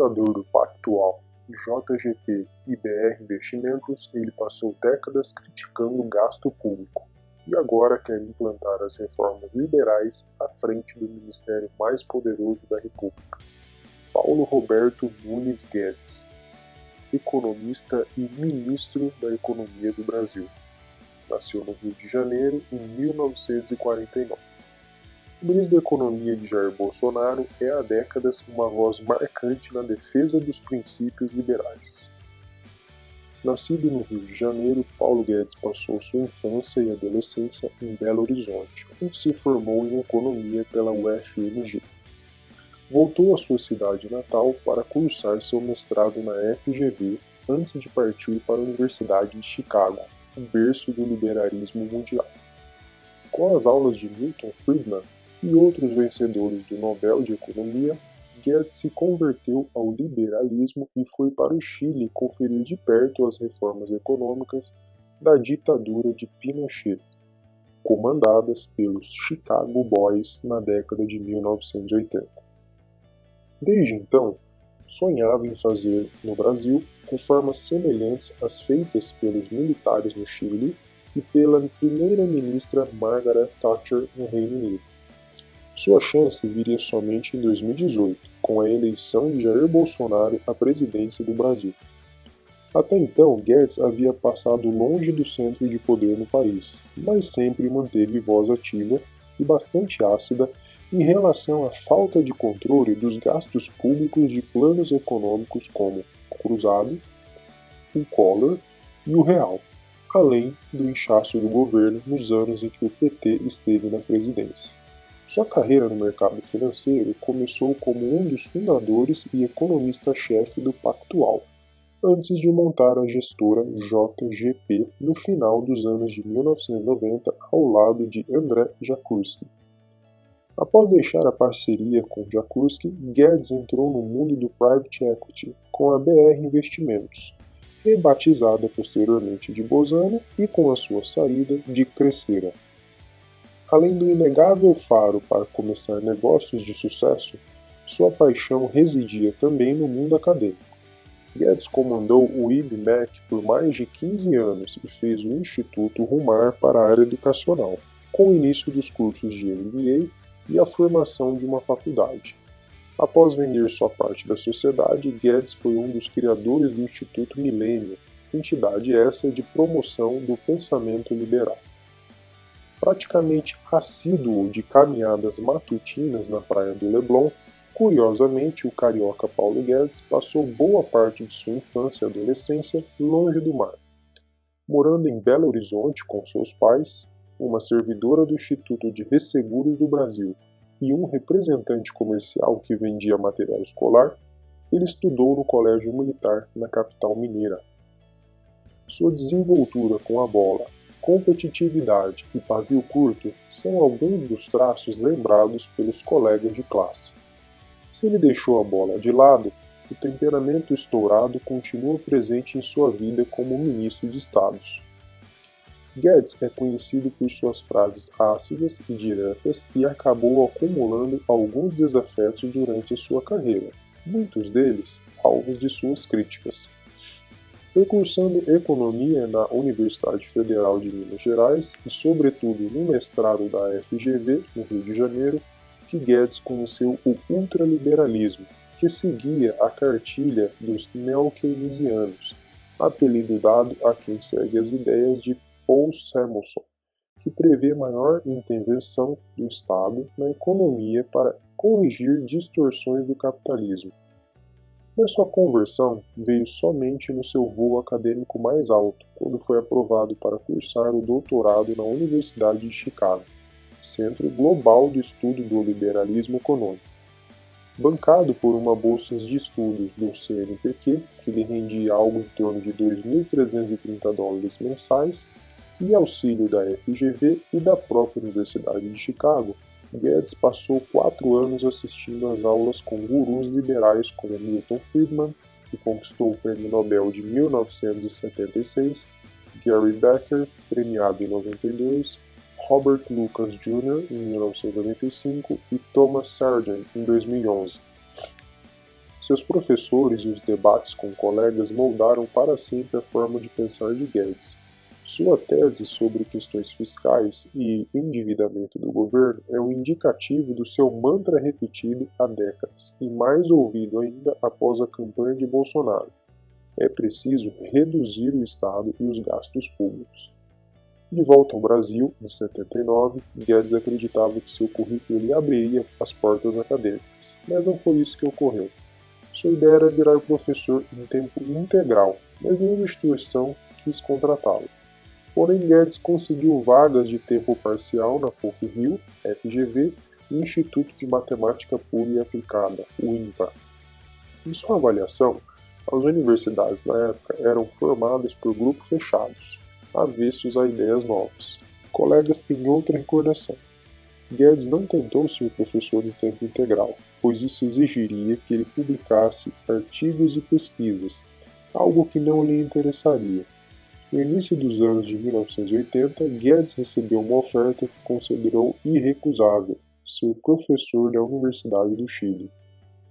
fundador do Pactual, JGP e BR Investimentos, ele passou décadas criticando o gasto público e agora quer implantar as reformas liberais à frente do ministério mais poderoso da República. Paulo Roberto Nunes Guedes, economista e ministro da Economia do Brasil. Nasceu no Rio de Janeiro em 1949. O ministro da Economia de Jair Bolsonaro é há décadas uma voz marcante na defesa dos princípios liberais. Nascido no Rio de Janeiro, Paulo Guedes passou sua infância e adolescência em Belo Horizonte, onde se formou em Economia pela UFMG. Voltou à sua cidade natal para cursar seu mestrado na FGV antes de partir para a Universidade de Chicago, o berço do liberalismo mundial. Com as aulas de Milton Friedman e outros vencedores do Nobel de Economia, Guedes se converteu ao liberalismo e foi para o Chile conferir de perto as reformas econômicas da ditadura de Pinochet, comandadas pelos Chicago Boys na década de 1980. Desde então, sonhava em fazer no Brasil reformas semelhantes às feitas pelos militares no Chile e pela primeira-ministra Margaret Thatcher no Reino Unido. Sua chance viria somente em 2018, com a eleição de Jair Bolsonaro à presidência do Brasil. Até então, Guedes havia passado longe do centro de poder no país, mas sempre manteve voz ativa e bastante ácida em relação à falta de controle dos gastos públicos de planos econômicos como o Cruzado, o Collor e o Real, além do inchaço do governo nos anos em que o PT esteve na presidência. Sua carreira no mercado financeiro começou como um dos fundadores e economista-chefe do Pactual, antes de montar a gestora JGP no final dos anos de 1990 ao lado de André Jakurski. Após deixar a parceria com Jakurski, Guedes entrou no mundo do Private Equity com a BR Investimentos, rebatizada posteriormente de Bozano e com a sua saída de Crescera. Além do inegável faro para começar negócios de sucesso, sua paixão residia também no mundo acadêmico. Guedes comandou o IBMEC por mais de 15 anos e fez o Instituto rumar para a área educacional, com o início dos cursos de MBA e a formação de uma faculdade. Após vender sua parte da sociedade, Guedes foi um dos criadores do Instituto Milênio, entidade essa de promoção do pensamento liberal. Praticamente assíduo de caminhadas matutinas na praia do Leblon, curiosamente o carioca Paulo Guedes passou boa parte de sua infância e adolescência longe do mar. Morando em Belo Horizonte com seus pais, uma servidora do Instituto de Resseguros do Brasil e um representante comercial que vendia material escolar, ele estudou no Colégio Militar na capital mineira. Sua desenvoltura com a bola, competitividade e pavio curto são alguns dos traços lembrados pelos colegas de classe. Se ele deixou a bola de lado, o temperamento estourado continua presente em sua vida como ministro de Estados. Guedes é conhecido por suas frases ácidas e diretas e acabou acumulando alguns desafetos durante a sua carreira, muitos deles alvos de suas críticas. Foi cursando Economia na Universidade Federal de Minas Gerais e, sobretudo, no mestrado da FGV, no Rio de Janeiro, que Guedes conheceu o ultraliberalismo, que seguia a cartilha dos neo-keynesianos, apelido dado a quem segue as ideias de Paul Samuelson, que prevê maior intervenção do Estado na economia para corrigir distorções do capitalismo. Mas sua conversão veio somente no seu voo acadêmico mais alto, quando foi aprovado para cursar o doutorado na Universidade de Chicago, Centro Global de Estudo do Liberalismo Econômico. Bancado por uma bolsa de estudos do CNPq, que lhe rendia algo em torno de $2.330 mensais, e auxílio da FGV e da própria Universidade de Chicago, Guedes passou 4 anos assistindo às aulas com gurus liberais como Milton Friedman, que conquistou o Prêmio Nobel de 1976, Gary Becker, premiado em 92, Robert Lucas Jr. em 1995 e Thomas Sargent em 2011. Seus professores e os debates com colegas moldaram para sempre a forma de pensar de Guedes. Sua tese sobre questões fiscais e endividamento do governo é um indicativo do seu mantra repetido há décadas e mais ouvido ainda após a campanha de Bolsonaro. É preciso reduzir o Estado e os gastos públicos. De volta ao Brasil, em 79, Guedes acreditava que seu currículo lhe abriria as portas acadêmicas, mas não foi isso que ocorreu. Sua ideia era virar professor em tempo integral, mas nenhuma instituição quis contratá-lo. Porém, Guedes conseguiu vagas de tempo parcial na PUC-Rio, FGV, e Instituto de Matemática Pura e Aplicada, o INPA. Em sua avaliação, as universidades na época eram formadas por grupos fechados, avessos a ideias novas. Colegas têm outra recordação. Guedes não tentou ser professor em tempo integral, pois isso exigiria que ele publicasse artigos e pesquisas, algo que não lhe interessaria. No início dos anos de 1980, Guedes recebeu uma oferta que considerou irrecusável: ser professor da Universidade do Chile.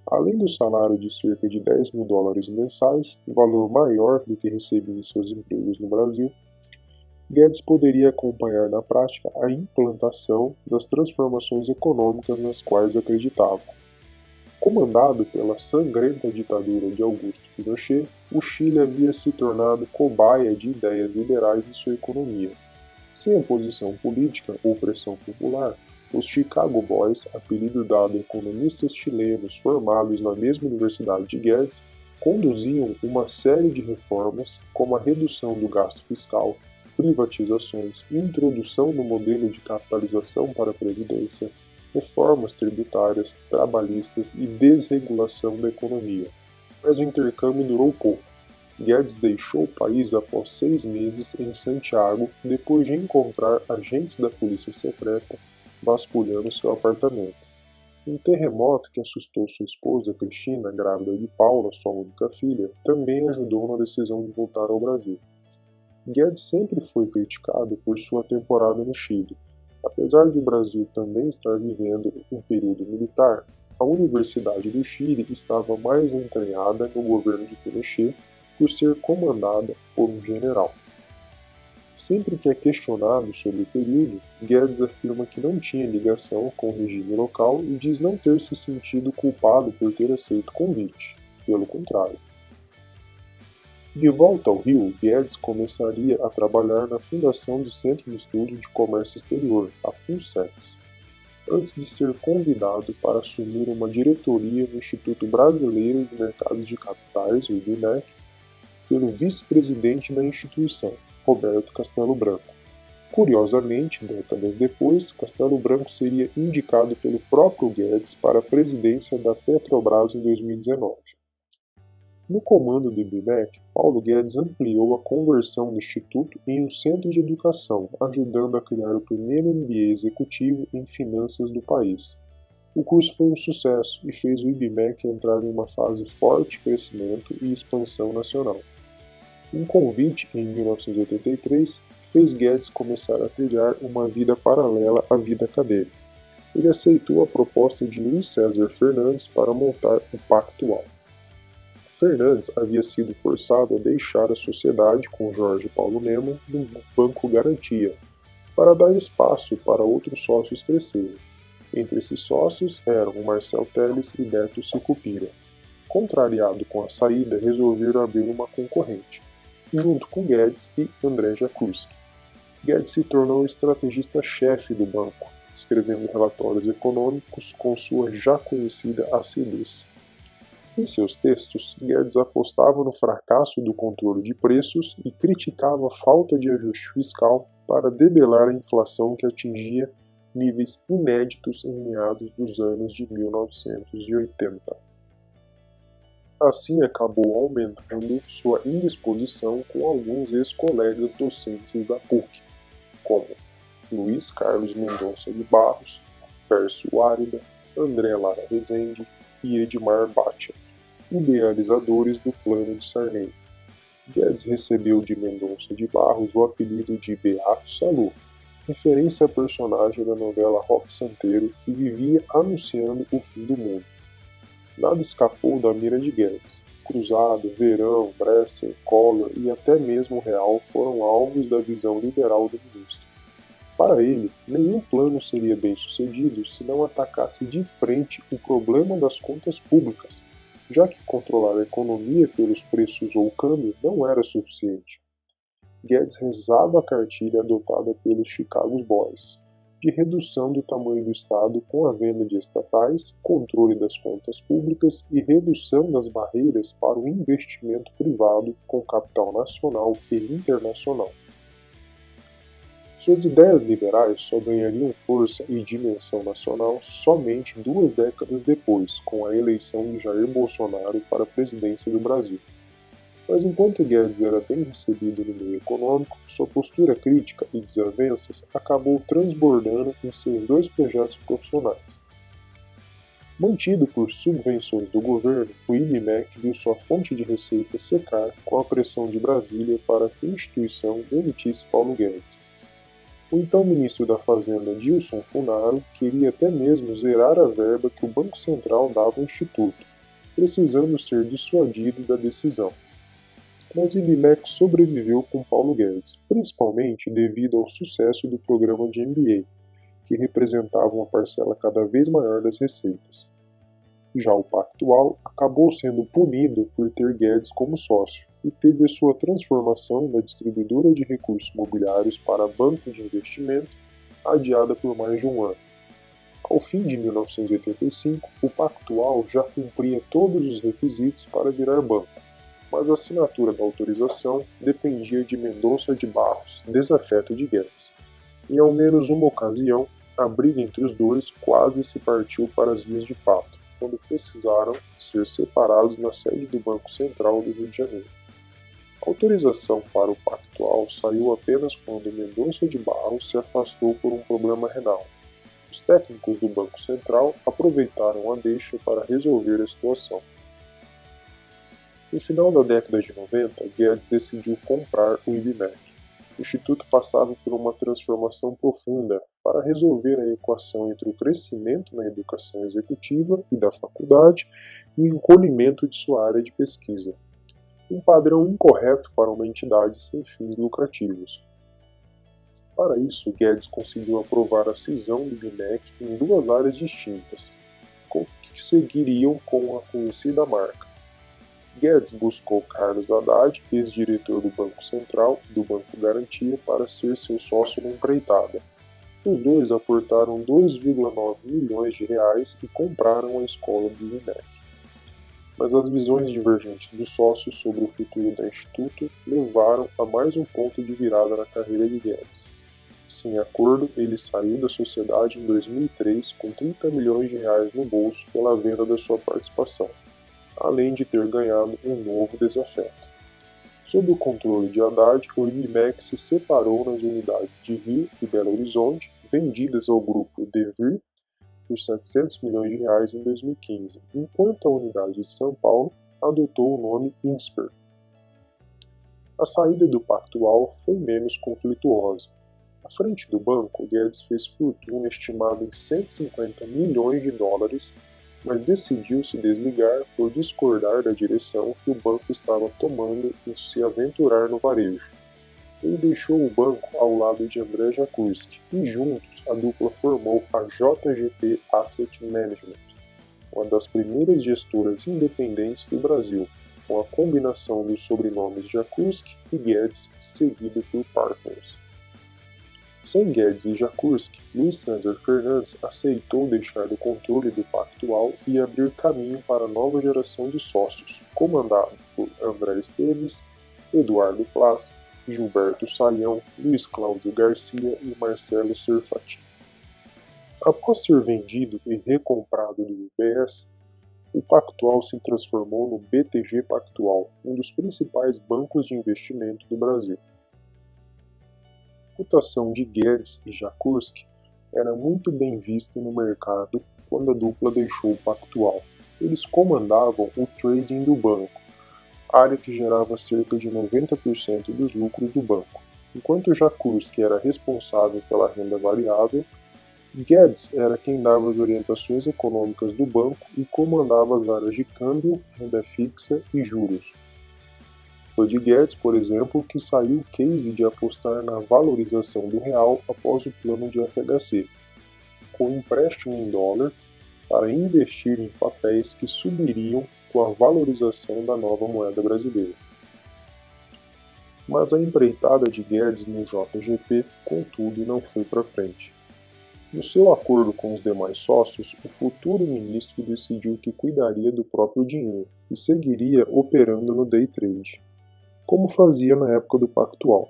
Além do salário de cerca de $10.000 mensais, valor maior do que recebia em seus empregos no Brasil, Guedes poderia acompanhar na prática a implantação das transformações econômicas nas quais acreditava. Comandado pela sangrenta ditadura de Augusto Pinochet, o Chile havia se tornado cobaia de ideias liberais em sua economia. Sem oposição política ou pressão popular, os Chicago Boys, apelido dado a economistas chilenos formados na mesma universidade de Guedes, conduziam uma série de reformas, como a redução do gasto fiscal, privatizações, introdução do modelo de capitalização para a Previdência, reformas tributárias, trabalhistas e desregulação da economia. Mas o intercâmbio durou pouco. Guedes deixou o país após 6 meses em Santiago, depois de encontrar agentes da polícia secreta vasculhando seu apartamento. Um terremoto que assustou sua esposa Cristina, grávida de Paula, sua única filha, também ajudou na decisão de voltar ao Brasil. Guedes sempre foi criticado por sua temporada no Chile. Apesar de o Brasil também estar vivendo um período militar, a Universidade do Chile estava mais entranhada no governo de Pinochet por ser comandada por um general. Sempre que é questionado sobre o período, Guedes afirma que não tinha ligação com o regime local e diz não ter se sentido culpado por ter aceito o convite. Pelo contrário. De volta ao Rio, Guedes começaria a trabalhar na fundação do Centro de Estudos de Comércio Exterior, a FUNSEX, antes de ser convidado para assumir uma diretoria no Instituto Brasileiro de Mercados de Capitais, o IBMEC, pelo vice-presidente da instituição, Roberto Castelo Branco. Curiosamente, décadas depois, Castelo Branco seria indicado pelo próprio Guedes para a presidência da Petrobras em 2019. No comando do IBMEC, Paulo Guedes ampliou a conversão do Instituto em um centro de educação, ajudando a criar o primeiro MBA executivo em finanças do país. O curso foi um sucesso e fez o IBMEC entrar em uma fase forte de crescimento e expansão nacional. Um convite, em 1983, fez Guedes começar a trilhar uma vida paralela à vida acadêmica. Ele aceitou a proposta de Luiz César Fernandes para montar o Pactual. Fernandes havia sido forçado a deixar a sociedade com Jorge Paulo Lemann no Banco Garantia, para dar espaço para outros sócios crescerem. Entre esses sócios eram Marcel Telles e Beto Sicupira. Contrariado com a saída, resolveram abrir uma concorrente, junto com Guedes e André Jakurski. Guedes se tornou o estrategista-chefe do banco, escrevendo relatórios econômicos com sua já conhecida acidez. Em seus textos, Guedes apostava no fracasso do controle de preços e criticava a falta de ajuste fiscal para debelar a inflação que atingia níveis inéditos em meados dos anos de 1980. Assim acabou aumentando sua indisposição com alguns ex-colegas docentes da PUC, como Luiz Carlos Mendonça de Barros, Pércio Árida, André Lara Rezende e Edmar Baccia, idealizadores do Plano de Sarney. Guedes recebeu de Mendonça de Barros o apelido de Beato Salu, referência à personagem da novela Roque Santeiro que vivia anunciando o fim do mundo. Nada escapou da mira de Guedes. Cruzado, Verão, Bresser, Collor e até mesmo o Real foram alvos da visão liberal do ministro. Para ele, nenhum plano seria bem sucedido se não atacasse de frente o problema das contas públicas, já que controlar a economia pelos preços ou câmbio não era suficiente. Guedes rezava a cartilha adotada pelos Chicago Boys, de redução do tamanho do Estado com a venda de estatais, controle das contas públicas e redução das barreiras para o investimento privado com capital nacional e internacional. Suas ideias liberais só ganhariam força e dimensão nacional somente 2 décadas depois, com a eleição de Jair Bolsonaro para a presidência do Brasil. Mas enquanto Guedes era bem recebido no meio econômico, sua postura crítica e desavenças acabou transbordando em seus 2 projetos profissionais. Mantido por subvenções do governo, o IBMEC viu sua fonte de receita secar com a pressão de Brasília para que a instituição demitisse Paulo Guedes. O então ministro da Fazenda Dilson Funaro queria até mesmo zerar a verba que o Banco Central dava ao Instituto, precisando ser dissuadido da decisão. Mas o IBMEC sobreviveu com Paulo Guedes, principalmente devido ao sucesso do programa de MBA, que representava uma parcela cada vez maior das receitas. Já o Pactual acabou sendo punido por ter Guedes como sócio e teve a sua transformação da distribuidora de recursos mobiliários para banco de investimento adiada por mais de um ano. Ao fim de 1985, o Pactual já cumpria todos os requisitos para virar banco, mas a assinatura da autorização dependia de Mendonça de Barros, desafeto de Guedes. Em ao menos uma ocasião, a briga entre os dois quase se partiu para as vias de fato, quando precisaram ser separados na sede do Banco Central do Rio de Janeiro. A autorização para o Pactual saiu apenas quando Mendonça de Barros se afastou por um problema renal. Os técnicos do Banco Central aproveitaram a deixa para resolver a situação. No final da década de 90, Guedes decidiu comprar o IBMEC. O Instituto passava por uma transformação profunda para resolver a equação entre o crescimento na educação executiva e da faculdade e o encolhimento de sua área de pesquisa. Um padrão incorreto para uma entidade sem fins lucrativos. Para isso, Guedes conseguiu aprovar a cisão do IBMEC em 2 áreas distintas, que seguiriam com a conhecida marca. Guedes buscou Carlos Haddad, ex-diretor do Banco Central e do Banco Garantia, para ser seu sócio na empreitada. Os dois aportaram 2,9 milhões de reais e compraram a escola do IBMEC. Mas as visões divergentes dos sócios sobre o futuro do Instituto levaram a mais um ponto de virada na carreira de Guedes. Sem acordo, ele saiu da sociedade em 2003 com 30 milhões de reais no bolso pela venda da sua participação, além de ter ganhado um novo desafeto. Sob o controle de Haddad, o IBMEC se separou nas unidades de Rio e Belo Horizonte, vendidas ao grupo Devir por 700 milhões de reais em 2015, enquanto a unidade de São Paulo adotou o nome Insper. A saída do Pactual foi menos conflituosa. À frente do banco, Guedes fez fortuna estimada em 150 milhões de dólares, mas decidiu se desligar por discordar da direção que o banco estava tomando em se aventurar no varejo. Ele deixou o banco ao lado de André Jakurski e juntos a dupla formou a JGP Asset Management, uma das primeiras gestoras independentes do Brasil, com a combinação dos sobrenomes Jakurski e Guedes, seguido por Partners. Sem Guedes e Jakurski, Luiz César Fernandes aceitou deixar o controle do Pactual e abrir caminho para a nova geração de sócios, comandado por André Esteves, Eduardo Plas, Gilberto Salhão, Luiz Cláudio Garcia e Marcelo Serfati. Após ser vendido e recomprado do UBS, o Pactual se transformou no BTG Pactual, um dos principais bancos de investimento do Brasil. A reputação de Guedes e Jakurski era muito bem vista no mercado quando a dupla deixou o Pactual. Eles comandavam o trading do banco, área que gerava cerca de 90% dos lucros do banco, enquanto Jakurski era responsável pela renda variável, Guedes era quem dava as orientações econômicas do banco e comandava as áreas de câmbio, renda fixa e juros. Foi de Guedes, por exemplo, que saiu o case de apostar na valorização do real após o plano de FHC, com empréstimo em dólar para investir em papéis que subiriam com a valorização da nova moeda brasileira. Mas a empreitada de Guedes no JGP, contudo, não foi para frente. No seu acordo com os demais sócios, o futuro ministro decidiu que cuidaria do próprio dinheiro e seguiria operando no day trade, como fazia na época do Pactual.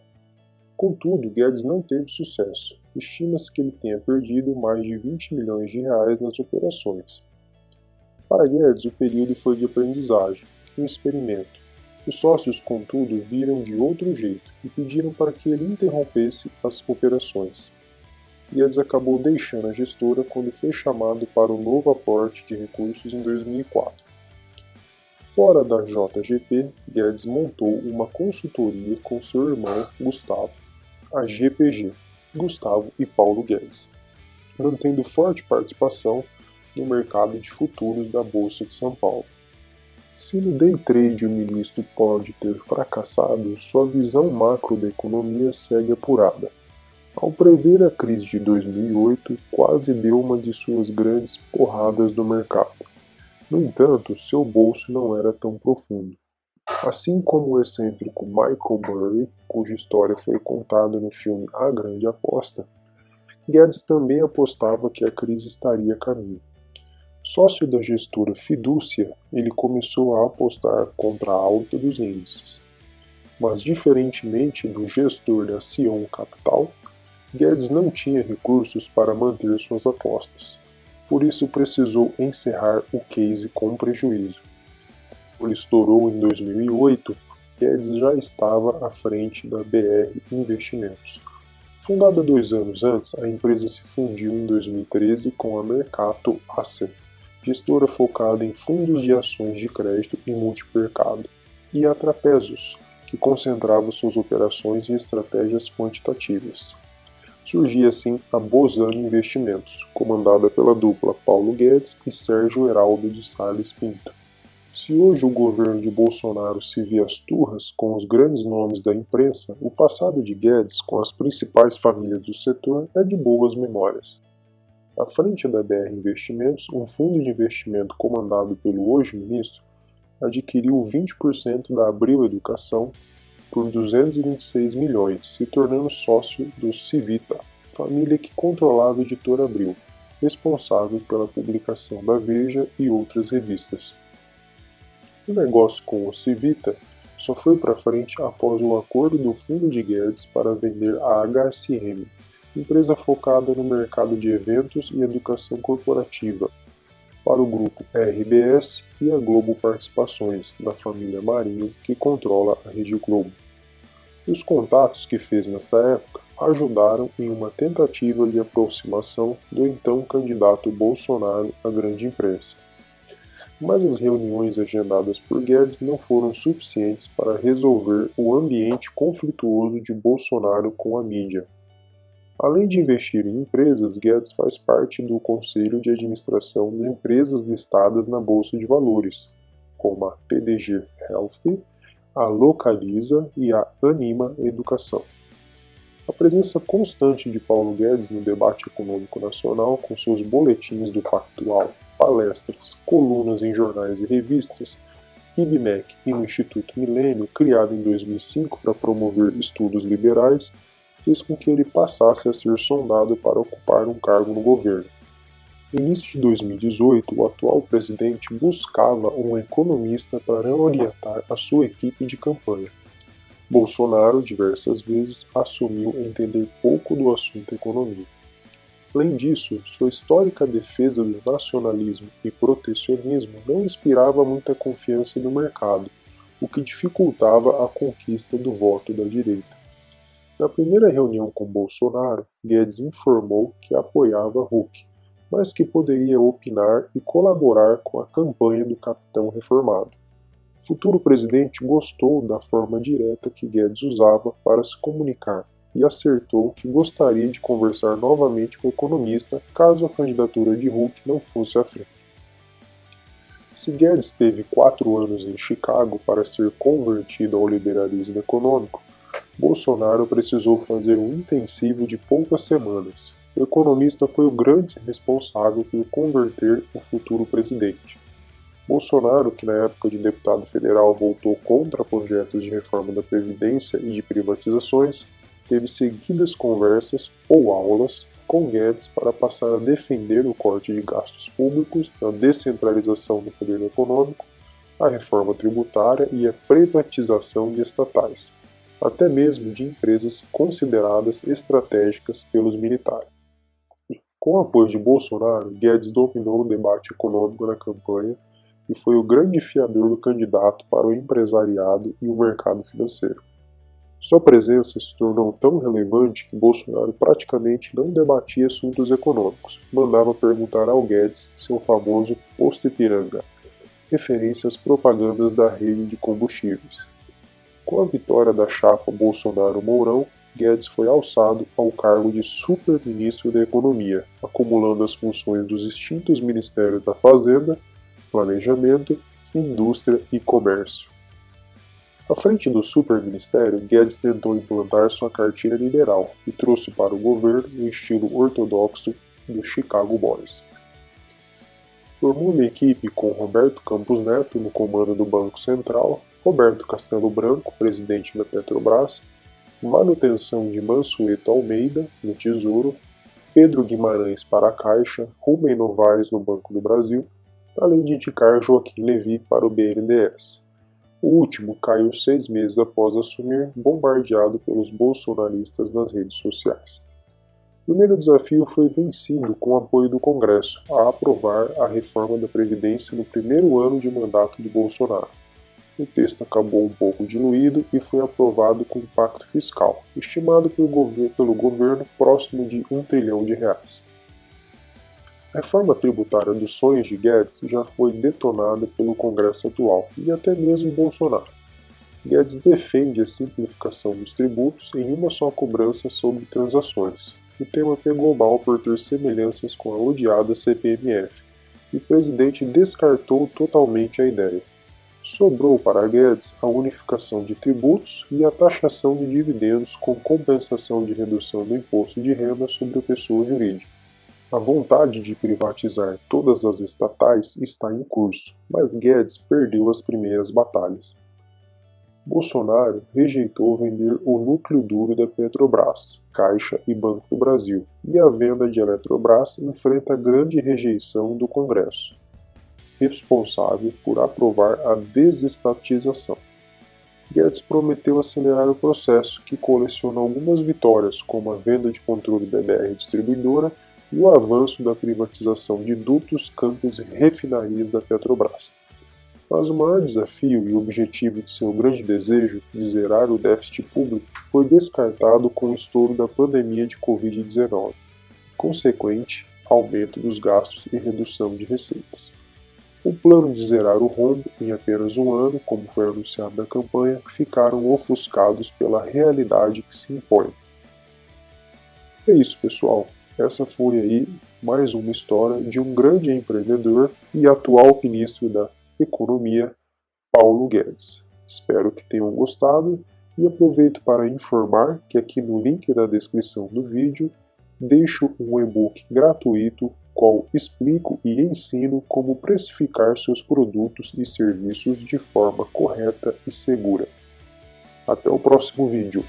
Contudo, Guedes não teve sucesso. Estima-se que ele tenha perdido mais de 20 milhões de reais nas operações. Para Guedes, o período foi de aprendizagem, um experimento. Os sócios, contudo, viram de outro jeito e pediram para que ele interrompesse as operações. Guedes acabou deixando a gestora quando foi chamado para o novo aporte de recursos em 2004. Fora da JGP, Guedes montou uma consultoria com seu irmão Gustavo, a GPG, Gustavo e Paulo Guedes, mantendo forte participação no mercado de futuros da Bolsa de São Paulo. Se no day trade o ministro pode ter fracassado, sua visão macro da economia segue apurada. Ao prever a crise de 2008, quase deu uma de suas grandes porradas do mercado. No entanto, seu bolso não era tão profundo. Assim como o excêntrico Michael Burry, cuja história foi contada no filme A Grande Aposta, Guedes também apostava que a crise estaria a caminho. Sócio da gestora Fidúcia, ele começou a apostar contra a alta dos índices. Mas, diferentemente do gestor da Sion Capital, Guedes não tinha recursos para manter suas apostas. Por isso precisou encerrar o case com prejuízo. Quando estourou em 2008, Guedes já estava à frente da BR Investimentos. Fundada 2 anos antes, a empresa se fundiu em 2013 com a Mercato Asset, gestora focada em fundos de ações de crédito e multimercado, e a Trapezus, que concentrava suas operações em estratégias quantitativas. Surgia assim a Bozano Investimentos, comandada pela dupla Paulo Guedes e Sérgio Heraldo de Sales Pinto. Se hoje o governo de Bolsonaro se vê às turras com os grandes nomes da imprensa, o passado de Guedes com as principais famílias do setor é de boas memórias. À frente da BR Investimentos, um fundo de investimento comandado pelo hoje ministro adquiriu 20% da Abril Educação por 226 milhões, se tornando sócio do Civita, família que controlava a editora Abril, responsável pela publicação da Veja e outras revistas. O negócio com o Civita só foi para frente após o acordo do fundo de Guedes para vender a HSM, empresa focada no mercado de eventos e educação corporativa, para o grupo RBS e a Globo Participações, da família Marinho, que controla a Rede Globo. Os contatos que fez nesta época ajudaram em uma tentativa de aproximação do então candidato Bolsonaro à grande imprensa. Mas as reuniões agendadas por Guedes não foram suficientes para resolver o ambiente conflituoso de Bolsonaro com a mídia. Além de investir em empresas, Guedes faz parte do conselho de administração de empresas listadas na Bolsa de Valores, como a PDG Health, a Localiza e a Anima Educação. A presença constante de Paulo Guedes no debate econômico nacional, com seus boletins do Pactual, palestras, colunas em jornais e revistas, IBMEC e no Instituto Milênio, criado em 2005 para promover estudos liberais, fez com que ele passasse a ser sondado para ocupar um cargo no governo. No início de 2018, o atual presidente buscava um economista para orientar a sua equipe de campanha. Bolsonaro, diversas vezes, assumiu entender pouco do assunto economia. Além disso, sua histórica defesa do nacionalismo e protecionismo não inspirava muita confiança no mercado, o que dificultava a conquista do voto da direita. Na primeira reunião com Bolsonaro, Guedes informou que apoiava Huck, mas que poderia opinar e colaborar com a campanha do capitão reformado. O futuro presidente gostou da forma direta que Guedes usava para se comunicar e acertou que gostaria de conversar novamente com o economista caso a candidatura de Huck não fosse à frente. Se Guedes teve 4 anos em Chicago para ser convertido ao liberalismo econômico, Bolsonaro precisou fazer um intensivo de poucas semanas. O economista foi o grande responsável por converter o futuro presidente. Bolsonaro, que na época de deputado federal votou contra projetos de reforma da Previdência e de privatizações, teve seguidas conversas ou aulas com Guedes para passar a defender o corte de gastos públicos, a descentralização do poder econômico, a reforma tributária e a privatização de estatais, até mesmo de empresas consideradas estratégicas pelos militares. Com o apoio de Bolsonaro, Guedes dominou o debate econômico na campanha e foi o grande fiador do candidato para o empresariado e o mercado financeiro. Sua presença se tornou tão relevante que Bolsonaro praticamente não debatia assuntos econômicos, mandava perguntar ao Guedes seu famoso posto Ipiranga, referência às propagandas da rede de combustíveis. Com a vitória da chapa Bolsonaro-Mourão, Guedes foi alçado ao cargo de super-ministro da Economia, acumulando as funções dos extintos Ministérios da Fazenda, Planejamento, Indústria e Comércio. À frente do superministério, Guedes tentou implantar sua cartilha liberal e trouxe para o governo o estilo ortodoxo do Chicago Boys. Formou uma equipe com Roberto Campos Neto no comando do Banco Central, Roberto Castelo Branco, presidente da Petrobras, manutenção de Mansueto Almeida, no Tesouro, Pedro Guimarães para a Caixa, Rubem Novaes no Banco do Brasil, além de indicar Joaquim Levy para o BNDES. O último caiu 6 meses após assumir, bombardeado pelos bolsonaristas nas redes sociais. O primeiro desafio foi vencido com o apoio do Congresso a aprovar a reforma da Previdência no primeiro ano de mandato de Bolsonaro. O texto acabou um pouco diluído e foi aprovado com impacto fiscal, estimado pelo governo próximo de R$1 trilhão. A reforma tributária dos sonhos de Guedes já foi detonada pelo Congresso atual e até mesmo Bolsonaro. Guedes defende a simplificação dos tributos em uma só cobrança sobre transações. O tema pegou mal por ter semelhanças com a odiada CPMF, e o presidente descartou totalmente a ideia. Sobrou para Guedes a unificação de tributos e a taxação de dividendos com compensação de redução do imposto de renda sobre a pessoa jurídica. A vontade de privatizar todas as estatais está em curso, mas Guedes perdeu as primeiras batalhas. Bolsonaro rejeitou vender o núcleo duro da Petrobras, Caixa e Banco do Brasil, e a venda de Eletrobras enfrenta grande rejeição do Congresso, responsável por aprovar a desestatização. Guedes prometeu acelerar o processo, que coleciona algumas vitórias, como a venda de controle da BR Distribuidora e o avanço da privatização de dutos, campos e refinarias da Petrobras. Mas o maior desafio e objetivo de seu grande desejo de zerar o déficit público foi descartado com o estouro da pandemia de Covid-19, consequente aumento dos gastos e redução de receitas. O plano de zerar o rombo em apenas um ano, como foi anunciado na campanha, ficaram ofuscados pela realidade que se impõe. É isso, pessoal. Essa foi aí mais uma história de um grande empreendedor e atual ministro da Economia, Paulo Guedes. Espero que tenham gostado e aproveito para informar que aqui no link da descrição do vídeo deixo um e-book gratuito qual explico e ensino como precificar seus produtos e serviços de forma correta e segura. Até o próximo vídeo.